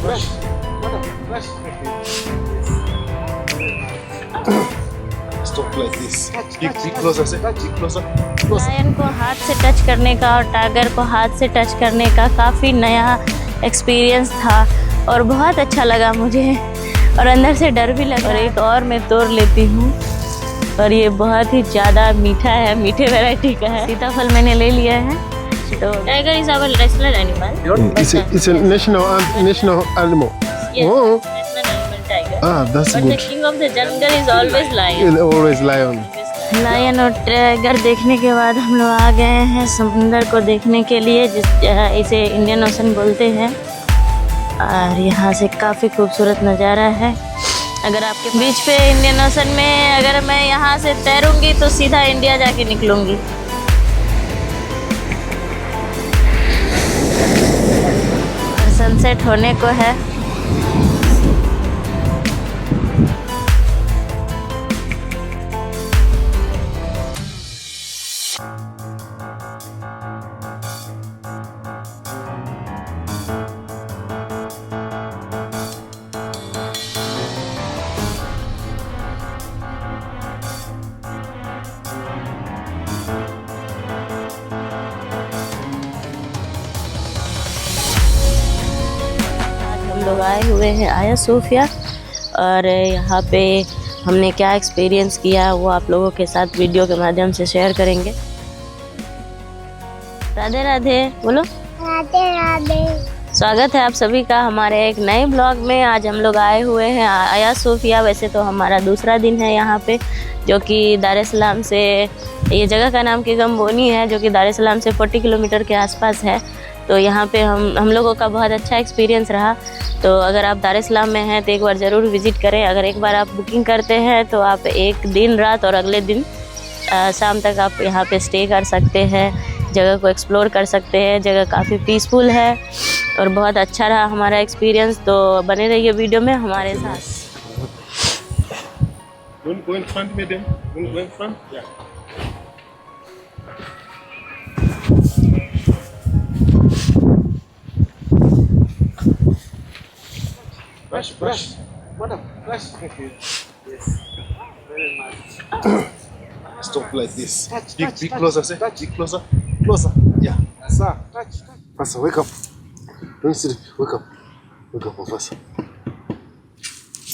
Brush. Brush. Stop like this. Be closer, say. Be closer. Lion को हाथ से touch करने का और टाइगर को हाथ से टच करने का काफ़ी नया एक्सपीरियंस था और बहुत अच्छा लगा मुझे और अंदर से डर भी लगा। और एक और मैं तोड़ लेती हूँ और ये बहुत ही ज़्यादा मीठा है, मीठे वैरायटी का है। सीताफल मैंने ले लिया है। तो tiger is our national animal. It's a national animal. Yes, Oh. national animal tiger. Ah, that's But the good. king of the jungle is always lion. Always lion. Lion और टाइगर देखने के बाद हम लोग आ गए हैं समुंदर को देखने के लिए, इसे इंडियन ओशन बोलते हैं। और यहाँ से काफ़ी खूबसूरत नज़ारा है। अगर आपके बीच पे इंडियन ओशन में अगर मैं यहाँ से तैरूंगी तो सीधा इंडिया जाके निकलूंगी। और सनसेट होने को है। हम लोग आए हुए हैं आया सोफिया और यहाँ पे हमने क्या एक्सपीरियंस किया वो आप लोगों के साथ वीडियो के माध्यम से शेयर करेंगे। राधे राधे बोलो। राधे राधे। स्वागत है आप सभी का हमारे एक नए ब्लॉग में। आज हम लोग आए हुए हैं आया सोफिया। वैसे तो हमारा दूसरा दिन है यहाँ पे, जो कि दार एस सलाम से, ये जगह का नाम किगम्बोनी है, जो कि दार एस सलाम से 40 किलोमीटर के आसपास है। तो यहाँ पे हम लोगों का बहुत अच्छा एक्सपीरियंस रहा। तो अगर आप दार एस सलाम में हैं तो एक बार ज़रूर विज़िट करें। अगर एक बार आप बुकिंग करते हैं तो आप एक दिन रात और अगले दिन शाम तक आप यहाँ पे स्टे कर सकते हैं, जगह को एक्सप्लोर कर सकते हैं। जगह काफ़ी पीसफुल है और बहुत अच्छा रहा हमारा एक्सपीरियंस। तो बने रहिए वीडियो में हमारे साथ। Go in front, madam. Go in front. Yeah. Brush. Brush. Madam, brush. Yes. Very nice. Stop like this. Be closer, say. Be closer. Closer. Yeah. Sir, touch. Faster, wake up. Don't sleep. Wake up. Wake up, Faster.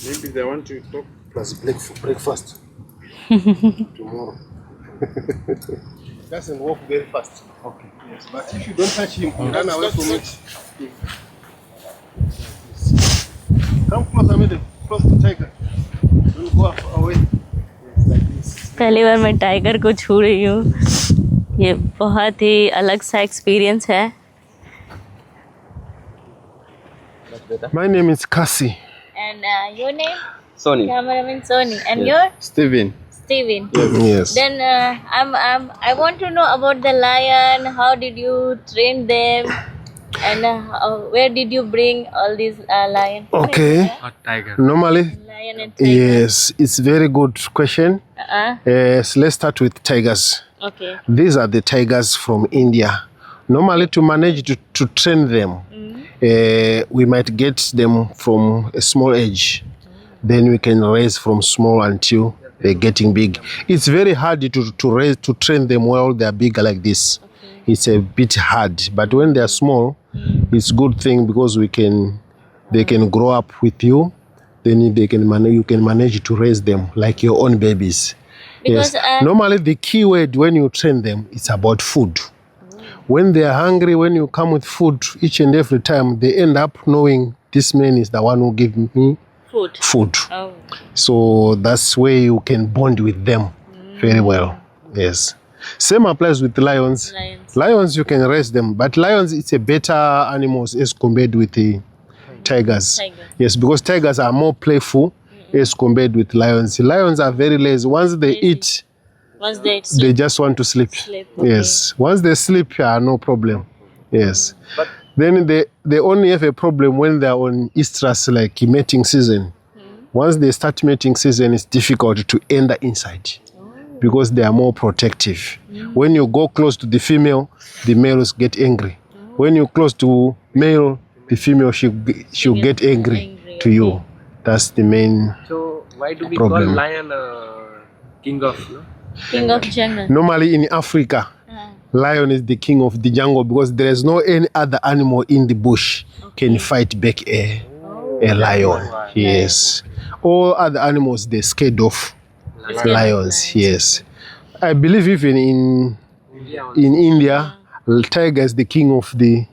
Maybe they want to talk. Plus breakfast. Tomorrow. Doesn't walk very fast. Okay. Yes, but if you don't touch him, you run away from it. Come closer, madam. Close to tiger. Don't go away. Yes, like this. पहली बार मैं tiger को छू रही हूँ। ये बहुत ही अलग सा एक्सपीरियंस है। My name is Cassie. And your name? Sony. Cameraman Sony. And your? Steven. Steven. Yes. Then I want to know about the lion. How did you train them? And where did you bring all these lion? Okay. Tiger. Normally, Lion and tiger. yes, it's very good question. Yes, let's start with tigers. Okay. These are the tigers from India. Normally, to manage to train them, we might get them from a small age. Then we can raise from small until they're getting big. It's very hard to train them while they're bigger like this. Okay. It's a bit hard, but when they're small, it's good thing because they can grow up with you. Then you can manage to raise them like your own babies. Because, yes. Normally, the key word when you train them, it's about food. When they are hungry, when you come with food each and every time, they end up knowing this man is the one who gave me food. Oh. So that's where you can bond with them very well. Yes. Same applies with lions. Lions, you can raise them, but lions, it's a better animals as compared with the tigers. Yes, because tigers are more playful as compared with lions. Lions are very lazy. Once they eat, they just want to sleep. Okay. Yes. Once they sleep, no problem. Yes. But then they only have a problem when they're on estrus, like mating season. Once they start mating season, it's difficult to enter inside because they are more protective. When you go close to the female, the males get angry. When you're close to male, the female she'll get angry to you. That's the main So why do we problem. call lion king of? No? King of jungle. Normally in Africa, lion is the king of the jungle because there is no any other animal in the bush can fight back a lion. Yes. All other animals they're scared of lions. Yes. I believe even in India, tiger is the king of the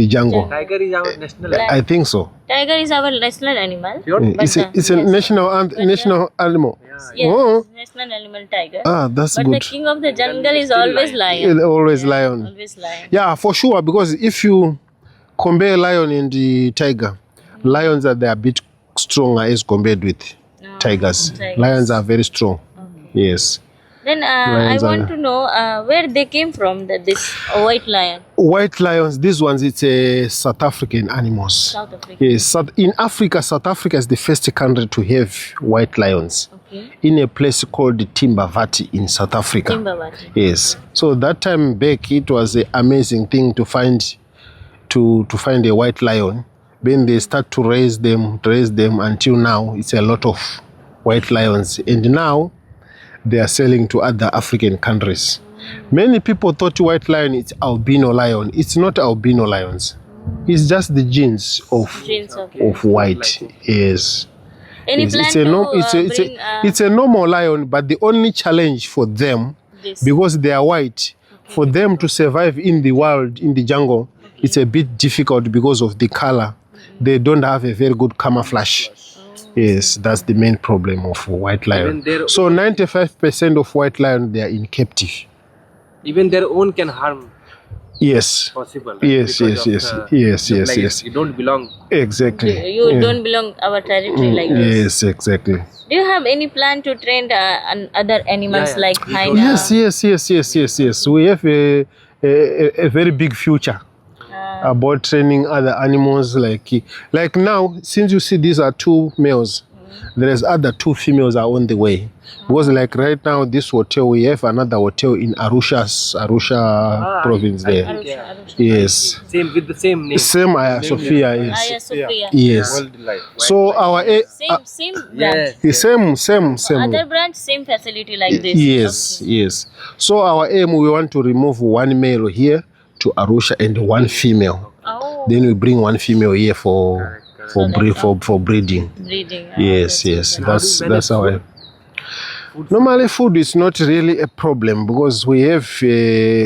jungle. Tiger is our national. I think so. Tiger is our national animal. It's a national animal. Yes, Oh. national animal tiger. That's But good. the king of the jungle is always lion. Always lion. Always lion. Yeah, for sure. Because if you compare lion and the tiger, lions are they a bit stronger as compared with tigers. Lions are very strong. Yes. Then I Lions want are- to know where they came from. This white lion, White lions. These ones, it's a South African animals. South Africa. Yes. In Africa, South Africa is the first country to have white lions. Okay. In a place called Timbavati in South Africa. Timbavati. Yes. So that time back, it was an amazing thing to find a white lion. Then they start to raise them until now. It's a lot of white lions, and now they are selling to other African countries. Many people thought white lion is albino lion. It's not albino lions. It's just the genes of Genes of white. Yes. any Yes, plan it's a to no, bring it's a normal lion, but the only challenge for them, this? because they are white, for them to survive in the wild, in the jungle, it's a bit difficult because of the color. They don't have a very good camouflage. Yes, that's the main problem of white lion. So 95% of white lion, they are in captive. Even their own can harm Yes. possible. Right? Yes, Because yes, of, yes, like yes. You don't belong. Exactly. You Yeah. don't belong our territory like this. Yes, exactly. Do you have any plan to train other animals Yeah, like we hyena? Yes. We have a very big future about training other animals. Like now, since you see these are two males, there is other two females are on the way. Because like right now, this hotel, we have another hotel in Arusha province there. Arusha. Yes. Same with the same name. Same Aya Sophia, Aya yes. Sophia. Yes. Wildlife. So our Same branch. same. Other branch, same facility like this. Yes, Okay. yes. So our aim, we want to remove one male here to Arusha and one female. Oh, Then we bring one female here for breeding. breeding. Yes, yes. That's our aim. Normally, food is not really a problem because we have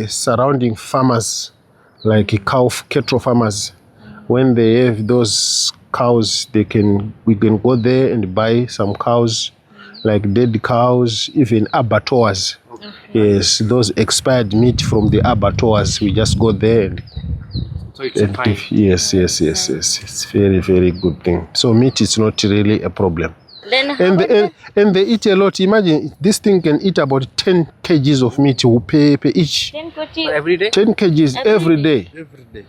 surrounding farmers, like cattle farmers. When they have those cows, we can go there and buy some cows, like dead cows, even abattoirs. Yes, those expired meat from the abattoirs, we just go there and So it's fine. give. Yes. It's very, very good thing. So meat is not really a problem. Then how And about and they eat a lot. Imagine this thing can eat about 10 kgs of meat per each. 10 kg? Every day. 10 kgs every day.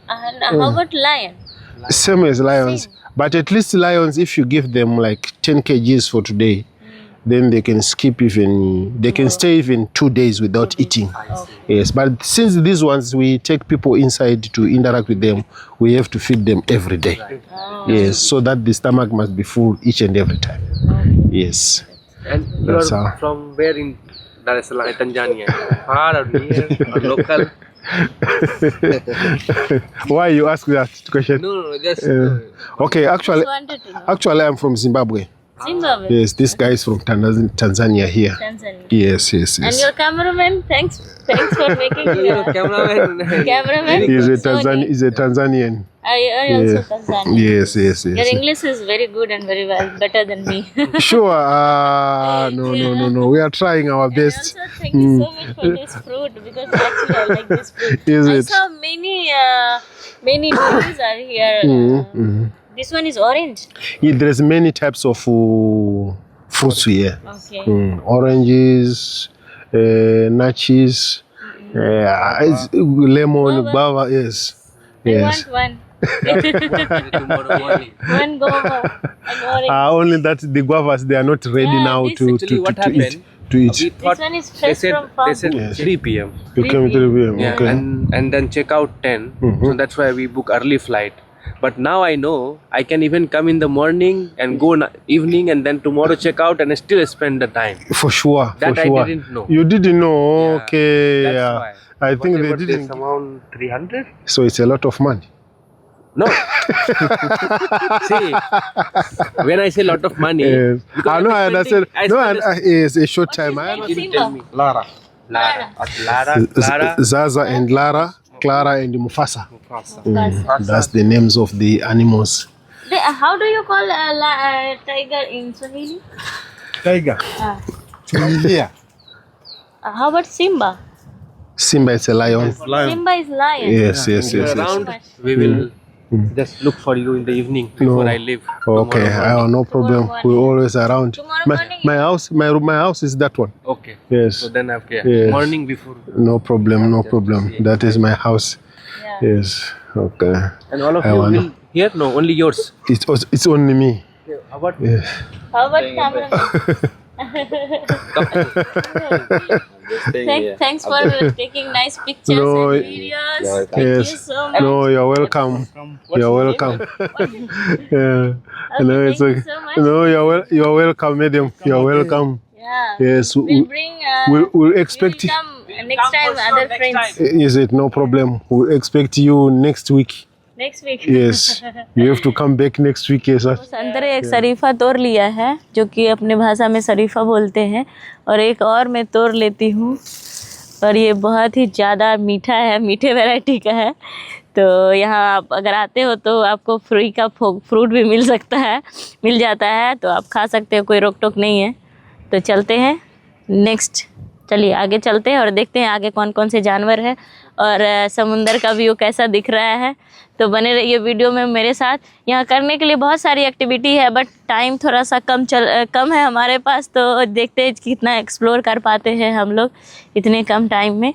And how about lion? Same as lions. But at least lions, if you give them like 10 kgs for today, then they can stay even 2 days without eating. Yes, but since these ones, we take people inside to interact with them, we have to feed them every day. Yes, so that the stomach must be full each and every time. Yes. And you That's are how. from where in Dar es Salaam, Tanzania? Far or near or local? Why you ask that question? No, just Okay, actually, Just wanted to know. I'm from Zimbabwe. Zimbabwe. Yes, this guy is from Tanzania here. Tanzania. Yes. And your cameraman, thanks for making your it. cameraman. Cameraman. He's a Sony. Tanzanian. I also Yeah. Tanzania. Yes. Your English is very good and very well, better than me. Sure. No. We are trying our And best. also, thank you so much for this fruit because actually I like this fruit. Is I it? saw many trees are here. This one is orange. Yeah, there's many types of fruits here. Okay. Oranges, nachis, lemon, guava. Yes. I want one. Tomorrow morning. One guava and orange. Only that the guavas they are not ready Yeah, now this- to Actually, what eat. happened? To We eat. thought This one is they fresh said from farm. they said Yes. 3 p.m. You came to the Yeah, okay. and then check out 10. So that's why we book early flight. But now I know I can even come in the morning and go in evening and then tomorrow check out and still spend the time. For sure. That for I sure. didn't know. You didn't know? Yeah, Okay. That's Yeah. why. I think they Whatever, didn't. there's around 300. So it's a lot of money. No. See, when I say lot of money, Yes. because I know. I understand. No, it's a short What's time. his I name? understand. tell me. Lara. Lara. Clara. Zaza and Lara, Clara and Mufasa. Mufasa. That's the names of the animals. How do you call tiger in Swahili? Tiger. Ah. Tumilia. How about Simba? Simba is a lion. Lion. Simba is lion. Yes, yes, You're yes, yes. around, we will just look for you in the evening before I leave. Okay, tomorrow morning. no problem. Tomorrow We're morning. always around. Tomorrow My, morning? my house, my house is that one. Okay. Yes. So then okay. Yes. Morning before. No problem, no problem. That is my house. Yeah. Yes. Okay. And all of I you wanna- will here? No, only yours. It's only me. How about Yes. How about camera? Thanks for taking nice pictures No, and videos. Thank you Yes. so much. No, you're welcome. You're welcome. Yeah. No, Okay, it's thank you okay. so much. No, you're welcome, madam. You're welcome. Yeah. Yes. We'll bring. We'll expect. We'll come next time. Other friends. Is it no problem? We'll expect you next week. Next week. Yes. You have to come back next week, yes, sir. संतरे एक शरीफा तोड़ लिया है जो कि अपने भाषा में शरीफा बोलते हैं और एक और मैं तोड़ लेती हूँ और ये बहुत ही ज़्यादा मीठा है, मीठे वैरायटी का है। तो यहाँ आप अगर आते हो तो आपको फ्री का फ्रूट भी मिल सकता है, मिल जाता है, तो आप खा सकते हो, कोई रोक टोक नहीं है। तो चलते हैं नेक्स्ट, चलिए आगे चलते हैं और देखते हैं आगे कौन कौन से जानवर हैं और समुंदर का व्यू कैसा दिख रहा है। तो बने रहिए वीडियो में मेरे साथ। यहाँ करने के लिए बहुत सारी एक्टिविटी है बट टाइम थोड़ा सा कम है हमारे पास, तो देखते हैं कितना एक्सप्लोर कर पाते हैं हम लोग इतने कम टाइम में।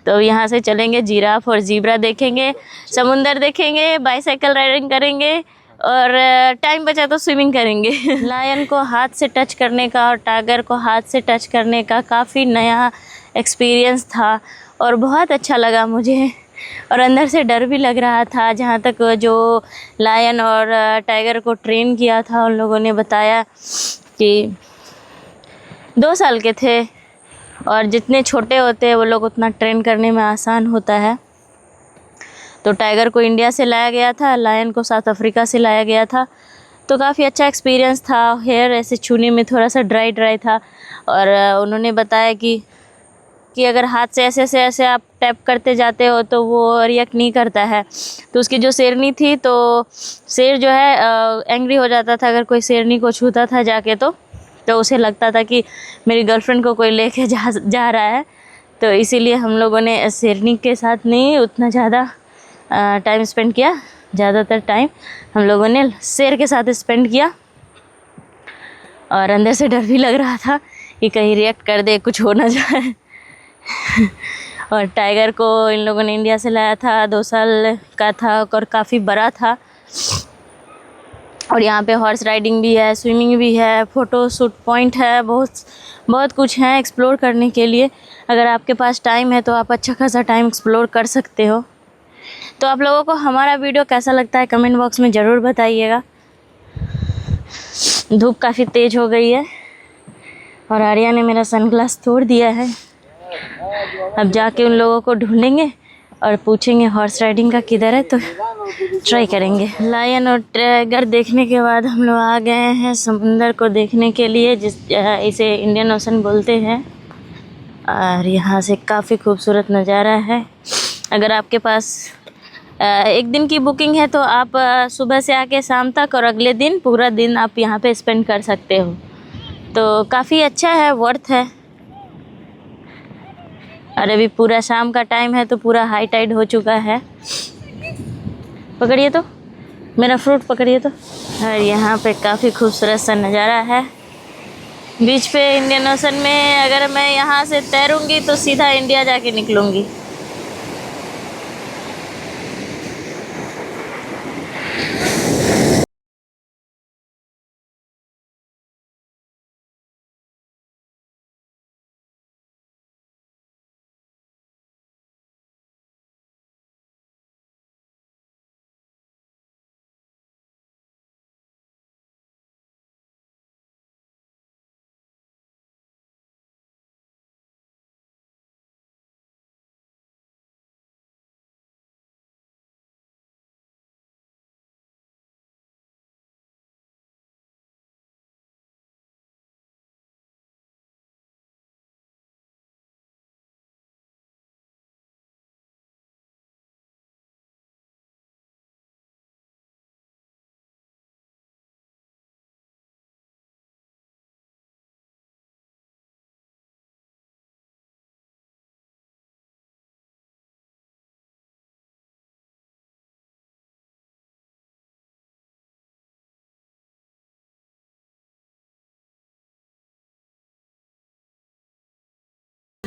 तो यहाँ से चलेंगे, जिराफ और ज़ीब्रा देखेंगे, समुंदर देखेंगे, बाईसाइकिल राइडिंग करेंगे और टाइम बचा तो स्विमिंग करेंगे। लायन को हाथ से टच करने का और टाइगर को हाथ से टच करने का काफ़ी नया एक्सपीरियंस था और बहुत अच्छा लगा मुझे और अंदर से डर भी लग रहा था। जहाँ तक जो लायन और टाइगर को ट्रेन किया था उन लोगों ने बताया कि 2 साल के थे और जितने छोटे होते हैं वो लोग उतना ट्रेन करने में आसान होता है। तो टाइगर को इंडिया से लाया गया था, लायन को साउथ अफ्रीका से लाया गया था। तो काफ़ी अच्छा एक्सपीरियंस था। हेयर ऐसे छूने में थोड़ा सा ड्राई था और उन्होंने बताया कि अगर हाथ से ऐसे आप टैप करते जाते हो तो वो रिएक्ट नहीं करता है। तो उसकी जो शेरनी थी, तो शेर जो है एंग्री हो जाता था अगर कोई शेरनी को छूता था जाके, तो उसे लगता था कि मेरी गर्लफ्रेंड को कोई लेके जा रहा है। तो इसीलिए हम लोगों ने शेरनी के साथ नहीं उतना ज़्यादा टाइम स्पेंड किया, ज़्यादातर टाइम हम लोगों ने शेर के साथ स्पेंड किया और अंदर से डर भी लग रहा था कि कहीं रिएक्ट कर दे, कुछ हो ना जाए। और टाइगर को इन लोगों ने इंडिया से लाया था, 2 साल का था और काफ़ी बड़ा था। और यहाँ पे हॉर्स राइडिंग भी है, स्विमिंग भी है, फ़ोटो शूट पॉइंट है, बहुत कुछ है एक्सप्लोर करने के लिए। अगर आपके पास टाइम है तो आप अच्छा खासा टाइम एक्सप्लोर कर सकते हो। तो आप लोगों को हमारा वीडियो कैसा लगता है कमेंट बॉक्स में ज़रूर बताइएगा। धूप काफ़ी तेज़ हो गई है और आर्या ने मेरा सनग्लास तोड़ दिया है। अब जाके उन लोगों को ढूंढेंगे और पूछेंगे हॉर्स राइडिंग का किधर है, तो ट्राई करेंगे। लायन और टाइगर देखने के बाद हम लोग आ गए हैं समुंदर को देखने के लिए, इसे इंडियन ओशन बोलते हैं। और यहाँ से काफ़ी खूबसूरत नज़ारा है। अगर आपके पास 1 दिन की बुकिंग है तो आप सुबह से आके शाम तक और अगले दिन पूरा दिन आप यहाँ पे स्पेंड कर सकते हो। तो काफ़ी अच्छा है, वर्थ है। और अभी पूरा शाम का टाइम है तो पूरा हाई टाइड हो चुका है। पकड़िए तो, मेरा फ्रूट पकड़िए तो। और यहाँ पे काफ़ी खूबसूरत सा नज़ारा है बीच पे इंडियन ओशन में। अगर मैं यहाँ से तैरूँगी तो सीधा इंडिया जाके निकलूँगी।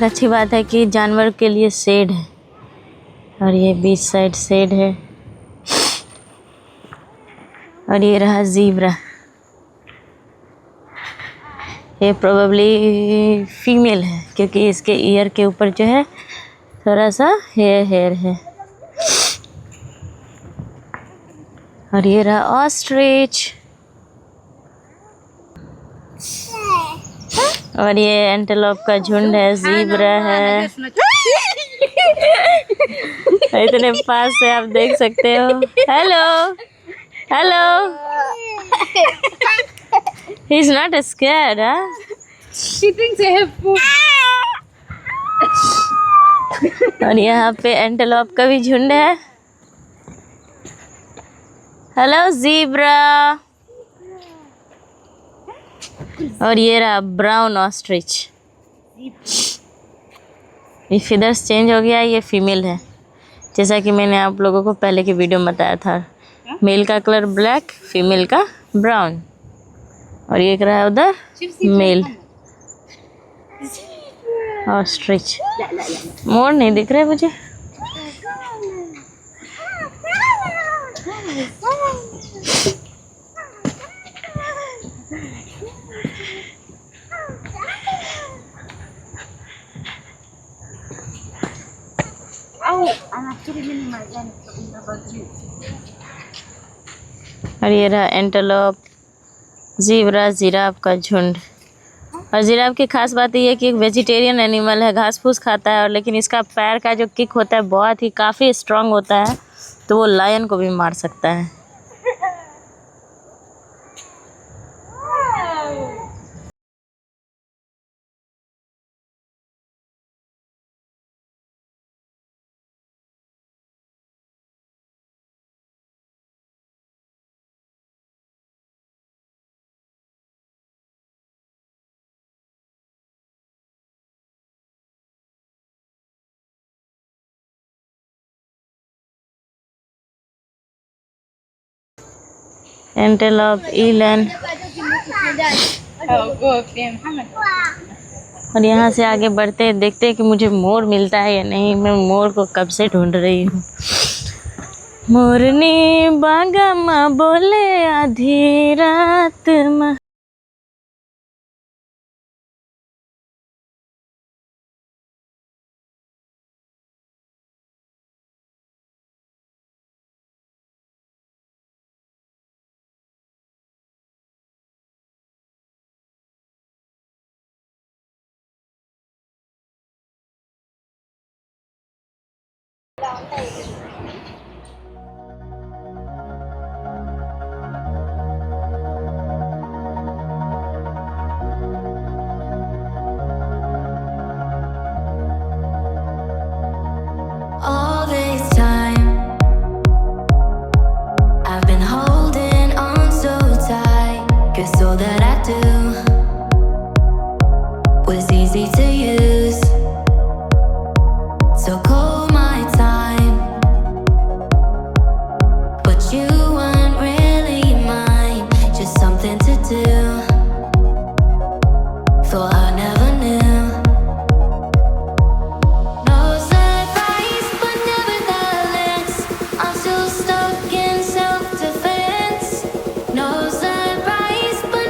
अच्छी बात है कि जानवर के लिए शेड है और ये बीच साइड शेड है और ये रहा ज़ीब्रा। ये प्रोबेबली फीमेल है क्योंकि इसके ईयर के ऊपर जो है थोड़ा सा हेयर है। और ये रहा ऑस्ट्रिच और ये एंटेलोप का झुंड है, ज़ीब्रा है। इतने पास से आप देख सकते हो। Hello hello, he is not scared, She thinks I have food. और यहाँ पे एंटेलोप का भी झुंड है। Hello zebra. और ये रहा ब्राउन ऑस्ट्रिच। ये फिदर्स चेंज हो गया, ये फीमेल है जैसा कि मैंने आप लोगों को पहले की वीडियो में बताया था। मेल का कलर ब्लैक, फीमेल का ब्राउन। और ये रहा उधर मेल ऑस्ट्रिच। मोर नहीं दिख रहे मुझे। और ये रहा एंटेलोप, ज़ीब्रा, जिराफ का झुंड। और जिराफ की खास बात ये है कि एक वेजिटेरियन एनिमल है, घास फूस खाता है, और लेकिन इसका पैर का जो किक होता है बहुत ही काफ़ी स्ट्रांग होता है, तो वो लायन को भी मार सकता है। एंटेलोप, ईलन। और यहाँ से आगे बढ़ते हैं, देखते हैं कि मुझे मोर मिलता है या नहीं। मैं मोर को कब से ढूंढ रही हूँ। मोरनी बागा माँ बोले आधी रात माँ। All this time, I've been holding on so tight, 'cause all that I do was easy to use. So call my time, but you weren't really mine, just something to do. Thought I never knew. No surprise, but nevertheless, I'm still stuck in self-defense. No surprise, but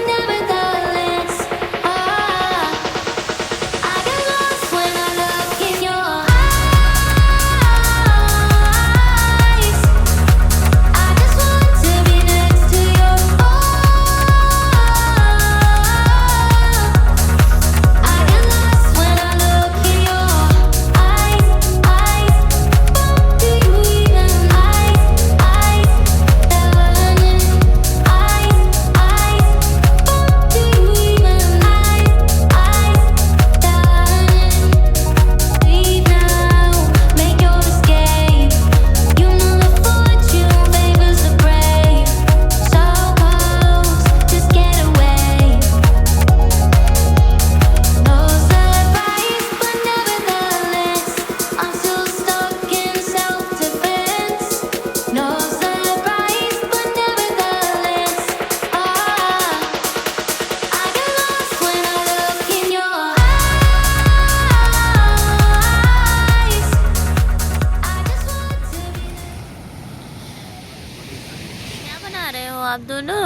आप दोनों?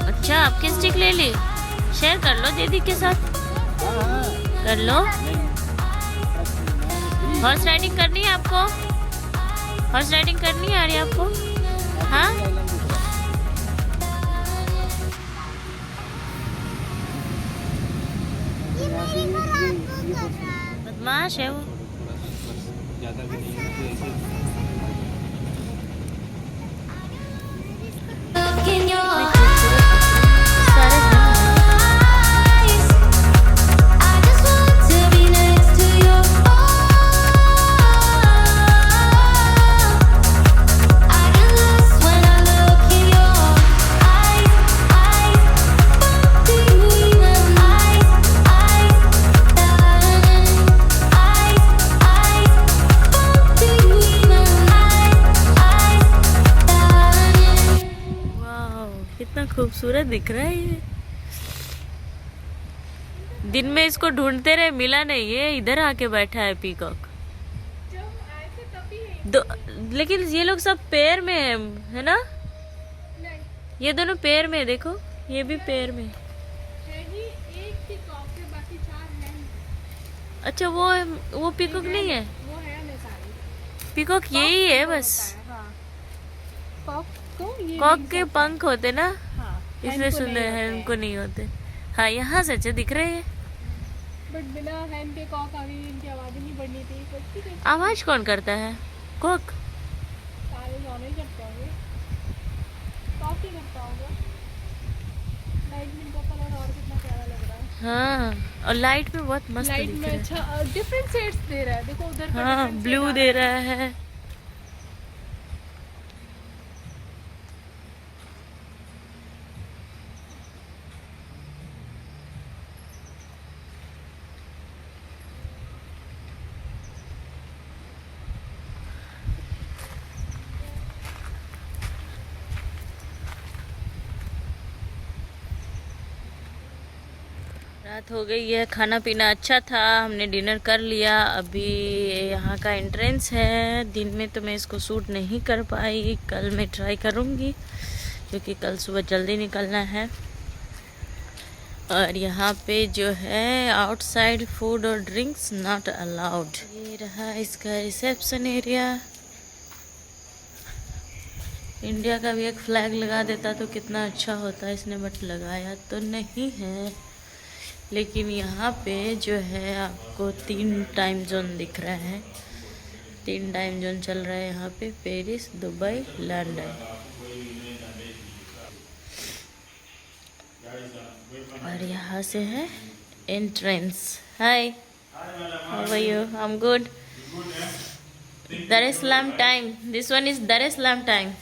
अच्छा, आपकी stick ले ली? Share कर लो दीदी के साथ। कर लो। हॉर्स राइडिंग करनी है आपको? हॉर्स राइडिंग करनी है आ रही है आपको? हाँ? बदमाश है वो। Look in your eyes. I just want to be next to you. I get lost when I look in your eyes. Between them eyes, darling. Between them darling. वाह, कितना खूबसूरत दिख रहा है ये। दिन में इसको ढूंढते रहे, मिला नहीं। ये इधर आके बैठा है पीकॉक। लेकिन ये लोग सब पेड़ में है ना? ये दोनों पेड़ में, देखो ये भी पेड़ में। अच्छा, वो पीकॉक नहीं है? पीकॉक यही है बस। कॉक के पंख होते ना, इसलिए सुंदर है, उनको नहीं होते। हाँ, यहाँ से अच्छे दिख रहे हैं। बट बिना हैंड के कॉक अभी इनकी आवाज नहीं बढ़नी थी। आवाज कौन करता है? कॉक। सारे जॉन ही करते होंगे, कॉक ही करता होगा। लाइट में इनका कलर और कितना प्यारा लग रहा है। हाँ, और लाइट में बहुत मस्त लाइट दिख में रहा है। अच्छा डिफरेंट शेड्स दे रहा है। देखो उधर पे हाँ, different ब्लू shade आ दे रहा है। रात हो गई है, खाना पीना अच्छा था, हमने डिनर कर लिया। अभी यहाँ का एंट्रेंस है। दिन में तो मैं इसको शूट नहीं कर पाई, कल मैं ट्राई करूँगी क्योंकि कल सुबह जल्दी निकलना है। और यहाँ पे जो है आउटसाइड फूड और ड्रिंक्स नॉट अलाउड। ये रहा इसका रिसेप्शन एरिया। इंडिया का भी एक फ्लैग लगा देता तो कितना अच्छा होता, इसने बट लगाया तो नहीं है। लेकिन यहाँ पे जो है आपको 3 टाइम जोन दिख रहा है। 3 टाइम जोन चल रहा है यहाँ पे, पेरिस, दुबई, लंदन। और यहाँ से है entrance. Hi, how are you? I am good. Dar es Salaam time. This one is Dar es Salaam time.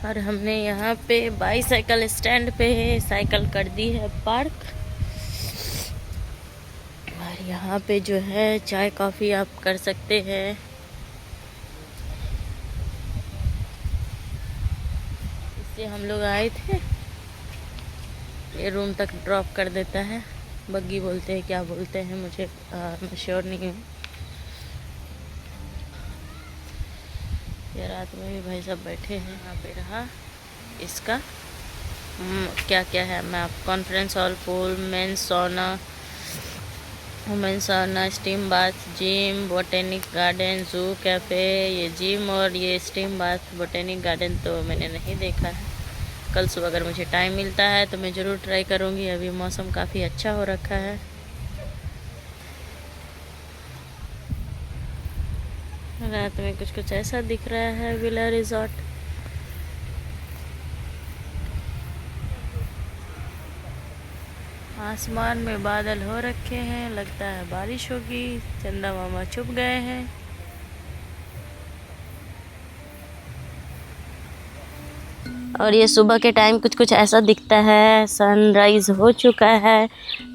और हमने यहाँ पे बाईसाइकिल स्टैंड पे साइकिल कर दी है पार्क। और यहाँ पे जो है चाय कॉफ़ी आप कर सकते हैं। इससे हम लोग आए थे, ये रूम तक ड्रॉप कर देता है। बग्गी बोलते हैं, क्या बोलते हैं मुझे मैं श्योर नहीं हूँ। ये रात में भी भाई सब बैठे हैं। यहाँ पे रहा इसका क्या क्या है, मैं आप कॉन्फ्रेंस हॉल, पूल, मेंस सोना, वुमेन्स सोना, steam bath, gym, botanic garden, जू, कैफ़े। ये जिम और ये स्टीम बाथ, बोटेनिक गार्डन तो मैंने नहीं देखा है। कल सुबह अगर मुझे टाइम मिलता है तो मैं ज़रूर ट्राई करूँगी। अभी मौसम काफ़ी अच्छा हो रखा है। रात में कुछ कुछ ऐसा दिख रहा है विला रिजॉर्ट। आसमान में बादल हो रखे हैं, लगता है बारिश होगी। चंदा मामा छुप गए हैं। और ये सुबह के टाइम कुछ कुछ ऐसा दिखता है। सनराइज हो चुका है।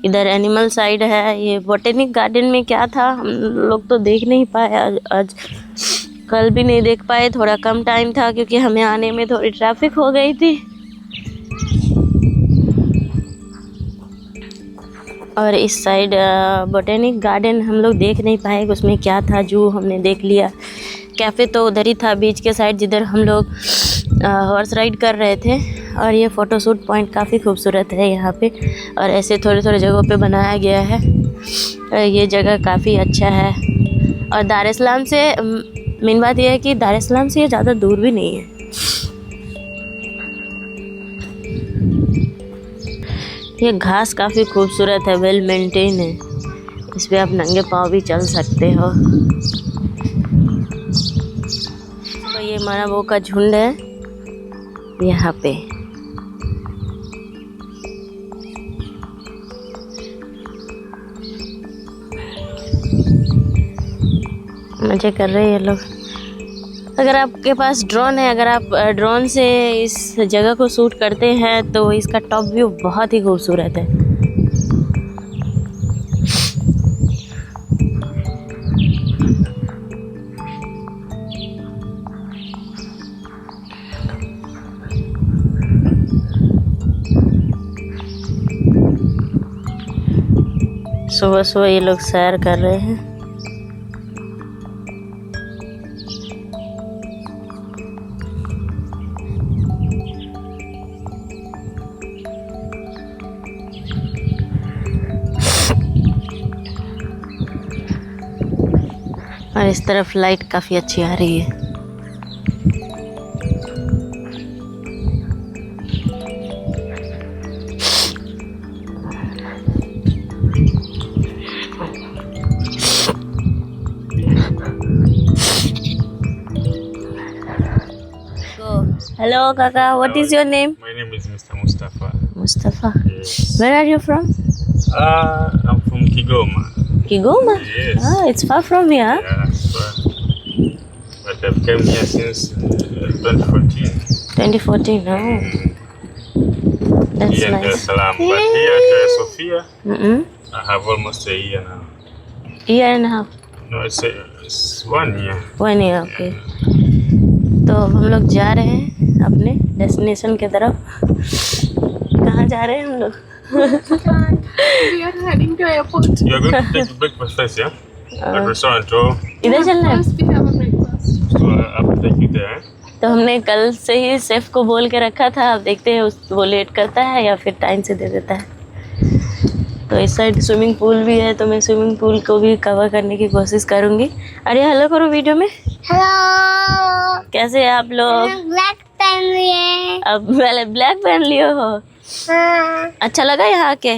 इधर एनिमल साइड है। ये बोटेनिक गार्डन में क्या था हम लोग तो देख नहीं पाए आज। कल भी नहीं देख पाए, थोड़ा कम टाइम था क्योंकि हमें आने में थोड़ी ट्रैफिक हो गई थी। और इस साइड बोटेनिक गार्डन हम लोग देख नहीं पाए, उसमें क्या था। जू हमने देख लिया, कैफ़े तो उधर ही था बीच के साइड जिधर हम लोग हॉर्स राइड कर रहे थे। और ये फ़ोटोशूट पॉइंट काफ़ी खूबसूरत है यहाँ पे, और ऐसे थोड़े थोड़े जगहों पे बनाया गया है। ये जगह काफ़ी अच्छा है। और दार इस्लाम से मेन बात यह है कि दार इस्लाम से ये ज़्यादा दूर भी नहीं है। ये घास काफ़ी खूबसूरत है, वेल मेंटेन है, इस पे आप नंगे पाँव भी चल सकते हो। तो ये मानवों का झुंड है यहाँ पे। मजे कर रहे हैं ये लोग। अगर आपके पास ड्रोन है, अगर आप ड्रोन से इस जगह को शूट करते हैं तो इसका टॉप व्यू बहुत ही खूबसूरत है। सुबह सुबह ये लोग सैर कर रहे हैं। और इस तरफ लाइट काफ़ी अच्छी आ रही है। Hello, Kaka. What is your name? My name is Mr. Mustafa. Mustafa. Yes. Where are you from? I'm from Kigoma. Kigoma? Yes. Ah, it's far from here. Yeah, but I've come here since 2014. 2014. Oh, that's Here in Dar es nice. Salaam. But here at Sofia, Mm-mm. I have almost a year now. Year and a half. No, it's 1 year. 1 year. Okay. तो हम लोग जा रहे हैं अपने destination की तरफ। कहाँ जा रहे हैं हम लोग? We are heading to airport. You are going to take breakfast first, yeah? At restaurant, or इधर चलना है? First we have a breakfast. so I will take you there. तो हमने कल से ही शेफ को बोल के रखा था, अब देखते हैं वो लेट करता है या फिर टाइम से दे देता है। तो इस साइड स्विमिंग पूल भी है, तो मैं स्विमिंग पूल को भी कवर करने की कोशिश करूँगी। अरे हेलो करो वीडियो में। हेलो, कैसे हैं आप लोग? ब्लैक पहन लिए। अब पहले ब्लैक पहन लिए हो? हाँ अच्छा लगा यहाँ के?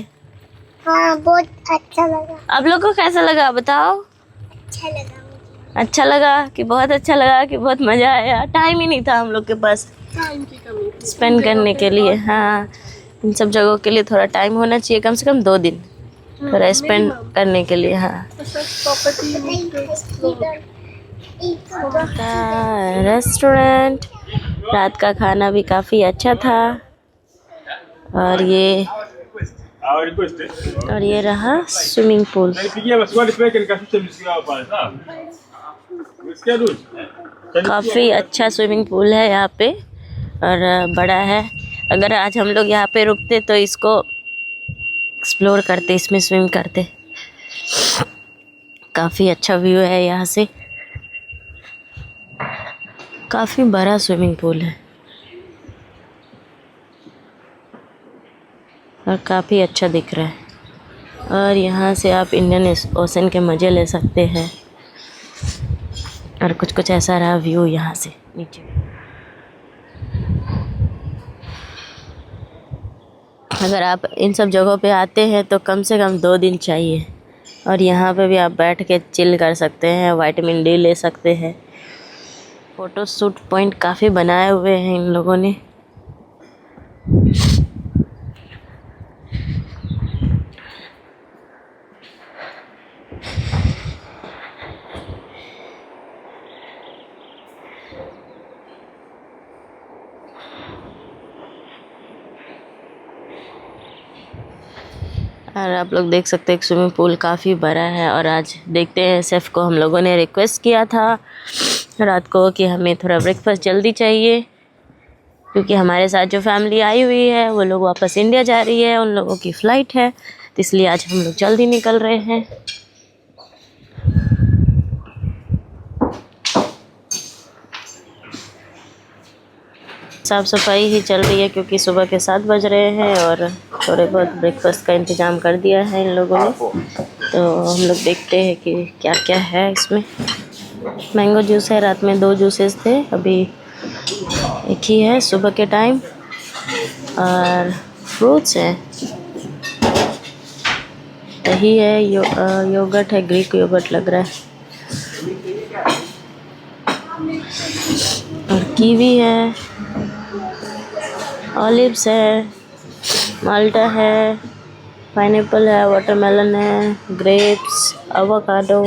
हाँ, बहुत अच्छा लगा। आप लोग को कैसा लगा बताओ? अच्छा लगा मुझे। अच्छा लगा कि बहुत अच्छा लगा कि बहुत मज़ा आया? टाइम ही नहीं था हम लोग के पास Time की कमी थी। स्पेंड करने के लिए। हाँ, इन सब जगहों के लिए थोड़ा टाइम होना चाहिए, कम से कम 2 दिन थोड़ा स्पेंड करने के लिए। हाँ, Property you need to explore. Restaurant, रात का खाना भी काफ़ी अच्छा था। और ये रहा स्विमिंग पूल। काफ़ी अच्छा स्विमिंग पूल है यहाँ पे और बड़ा है। अगर आज हम लोग यहाँ पे रुकते तो इसको एक्सप्लोर करते, इसमें स्विम करते। काफ़ी अच्छा व्यू है यहाँ से, काफ़ी बड़ा स्विमिंग पूल है और काफ़ी अच्छा दिख रहा है। और यहाँ से आप इंडियन ओशन के मज़े ले सकते हैं। और कुछ ऐसा रहा व्यू यहाँ से नीचे। अगर आप इन सब जगहों पे आते हैं तो कम से कम 2 दिन चाहिए। और यहाँ पे भी आप बैठ के चिल कर सकते हैं, विटामिन डी ले सकते हैं। फ़ोटो शूट पॉइंट काफ़ी बनाए हुए हैं इन लोगों ने। और आप लोग देख सकते हैं स्विमिंग पूल काफ़ी बड़ा है। और आज देखते हैं, शेफ़ को हम लोगों ने रिक्वेस्ट किया था रात को कि हमें थोड़ा ब्रेकफास्ट जल्दी चाहिए, क्योंकि हमारे साथ जो फैमिली आई हुई है वो लोग वापस इंडिया जा रही है, उन लोगों की फ़्लाइट है, तो इसलिए आज हम लोग जल्दी निकल रहे हैं। साफ़ सफाई ही चल रही है क्योंकि सुबह के 7 बज रहे हैं और थोड़े बहुत ब्रेकफास्ट का इंतज़ाम कर दिया है इन लोगों ने। तो हम लोग देखते हैं कि क्या क्या है इसमें। मैंगो जूस है, रात में 2 जूसेस थे, अभी एक ही है सुबह के टाइम, और फ्रूट्स हैं, दही है, योगर्ट है, ग्रीक योगर्ट लग रहा है, और कीवी है, ऑलिव्स है, माल्टा है, पाइनएप्पल है, वाटरमेलन है, ग्रेप्स, एवोकाडो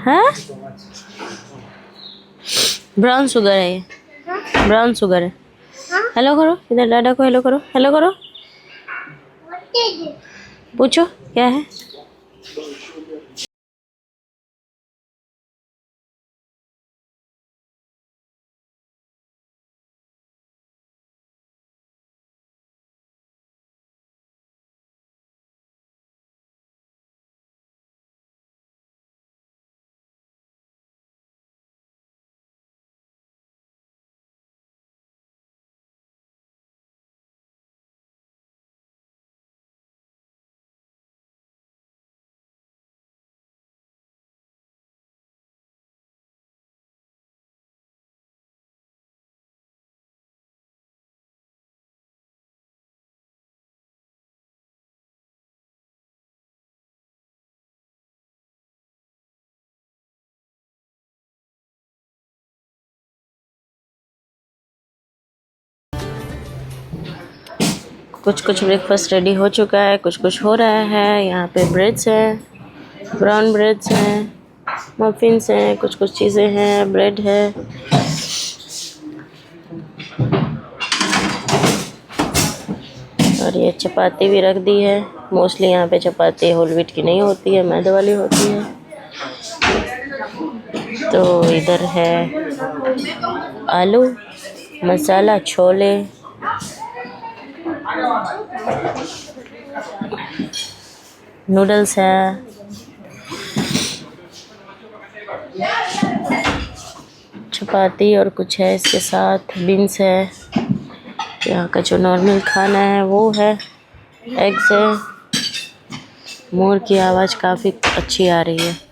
है, ब्राउन शुगर है, ये ब्राउन शुगर है। हेलो करो, इधर दादा को हेलो करो, हेलो करो, पूछो क्या है। कुछ कुछ ब्रेकफास्ट रेडी हो चुका है, कुछ कुछ हो रहा है। यहाँ पे ब्रेड्स हैं, ब्राउन ब्रेड्स हैं, मफिन्स हैं, कुछ कुछ चीज़ें हैं, ब्रेड है। और ये चपाती भी रख दी है। मोस्टली यहाँ पे चपाती होल व्हीट की नहीं होती है, मैदे वाली होती है। तो इधर है आलू, मसाला, छोले, नूडल्स है, चपाती और कुछ है इसके साथ, बीन्स है। यहाँ का जो नॉर्मल खाना है वो है, एग्स है। मोर की आवाज़ काफ़ी अच्छी आ रही है।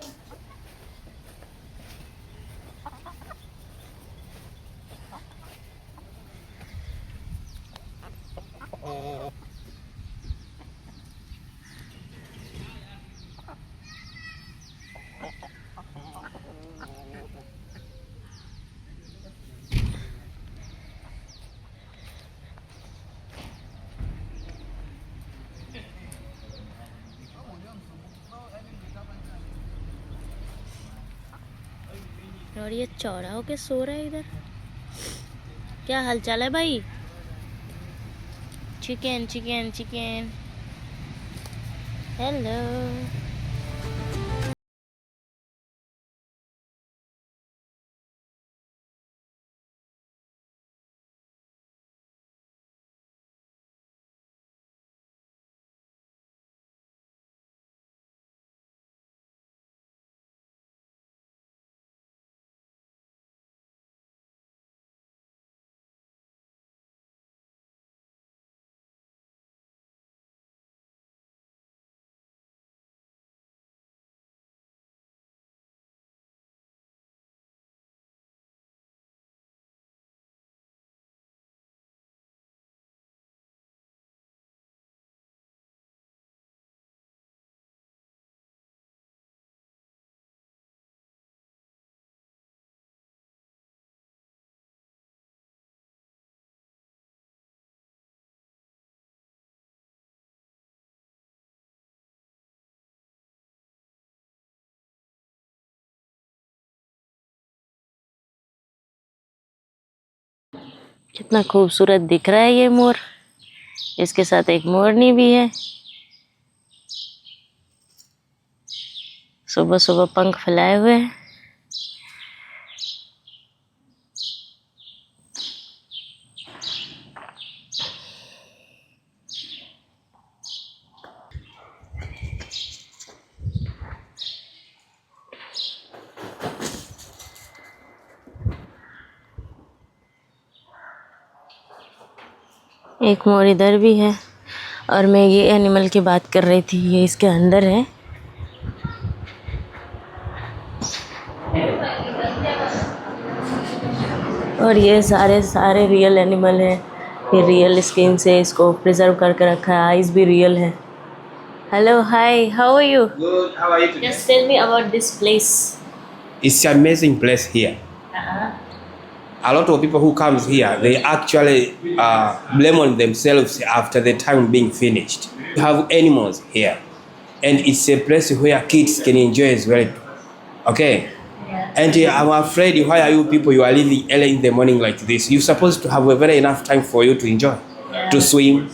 और ये चौड़ा होके सो रहा है इधर। क्या हालचाल है भाई? Chicken chicken chicken, hello. कितना खूबसूरत दिख रहा है ये मोर। इसके साथ एक मोरनी भी है। सुबह सुबह पंख फैलाए हुए हैं। एक मोर इधर भी है और मैं ये एनिमल की बात कर रही थी, ये इसके अंदर है। और ये सारे रियल एनिमल है। ये रियल स्किन से इसको प्रिजर्व करके रखा है। आइज भी रियल है। Hello, hi, how are you? Good. How are you today? Just tell me about this place. It's an amazing place here. A lot of people who comes here, they actually blame on themselves after the time being finished. We have animals here, and it's a place where kids can enjoy as well. Okay. And I'm afraid, why are you people, you are leaving early in the morning like this? You're supposed to have a very enough time for you to enjoy, to swim,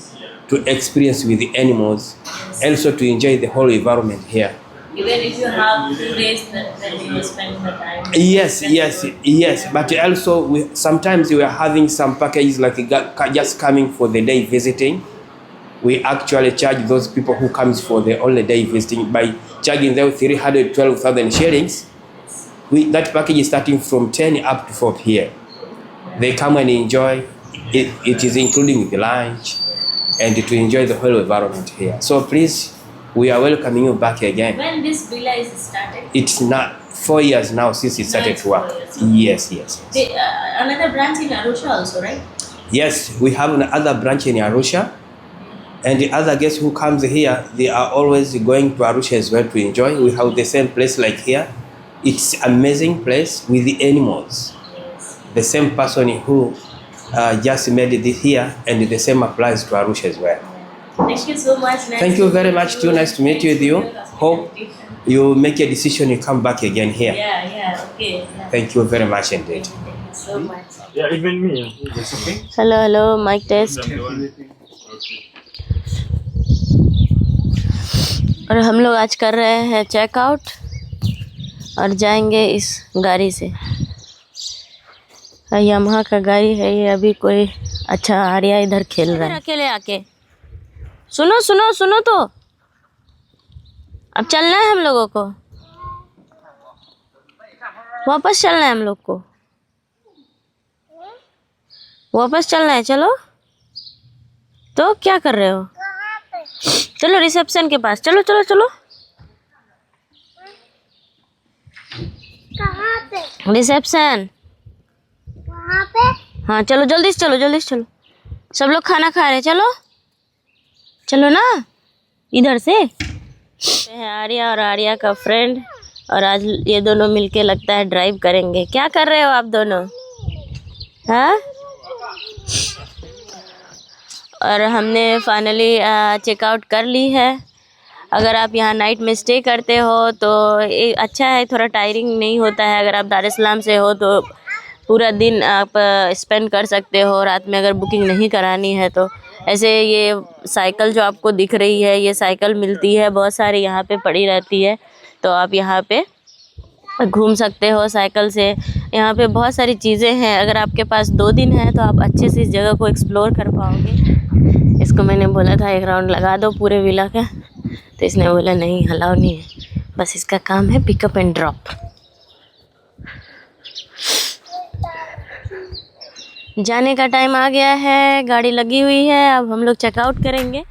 to experience with the animals, also to enjoy the whole environment here. Even if you have 2 days, then you will spend the time. Yes. But also, sometimes we are having some packages like just coming for the day visiting. We actually charge those people who comes for the only day visiting by charging them 312,000 shillings. That package is starting from 10 up to 4 here. They come and enjoy. It is including the lunch and to enjoy the whole environment here. So please, we are welcoming you back again. When this villa is started? It's not 4 years now since it started to work. Yes. Another branch in Arusha also, right? Yes, we have another branch in Arusha. And the other guests who comes here, they are always going to Arusha as well to enjoy. We have the same place like here. It's amazing place with the animals. The same person who just made this here, and the same applies to Arusha as well. Thank you so much. Thank you very much too. Nice to meet you with you. Hope you make a decision, you come back again here. Yeah, okay. Yeah. Thank you very much indeed. Thank you so much. Yeah, even me. That's okay. Hello, mic test. I'm the one. Okay. और हम लोग आज कर रहे हैं checkout और जाएंगे इस गाड़ी से। यामाहा का गाड़ी है ये। अभी कोई अच्छा आर्या इधर खेल रहा है। अकेले आके सुनो तो अब चलना है हम लोगों को, वापस चलना है हम लोग को, वापस चलना है। चलो तो क्या कर रहे हो? चलो रिसेप्शन के पास, चलो। कहाँ पे? रिसेप्शन। वहाँ पे? हाँ चलो, जल्दी से चलो। सब लोग खाना खा रहे, चलो ना इधर से। है आर्या और आर्या का फ्रेंड, और आज ये दोनों मिलके लगता है ड्राइव करेंगे। क्या कर रहे हो आप दोनों? हाँ, और हमने फाइनली चेकआउट कर ली है। अगर आप यहाँ नाइट में स्टे करते हो तो अच्छा है, थोड़ा टायरिंग नहीं होता है। अगर आप दार इस्लाम से हो तो पूरा दिन आप स्पेंड कर सकते हो। रात में अगर बुकिंग नहीं करानी है तो ऐसे ये साइकिल जो आपको दिख रही है, ये साइकिल मिलती है बहुत सारी, यहाँ पे पड़ी रहती है। तो आप यहाँ पे घूम सकते हो साइकिल से। यहाँ पे बहुत सारी चीज़ें हैं। अगर आपके पास 2 दिन है तो आप अच्छे से इस जगह को एक्सप्लोर कर पाओगे। इसको मैंने बोला था एक राउंड लगा दो पूरे विला का, तो इसने बोला नहीं, अलाउ नहीं है, बस इसका काम है पिकअप एंड ड्रॉप। जाने का टाइम आ गया है, गाड़ी लगी हुई है, अब हम लोग चेकआउट करेंगे।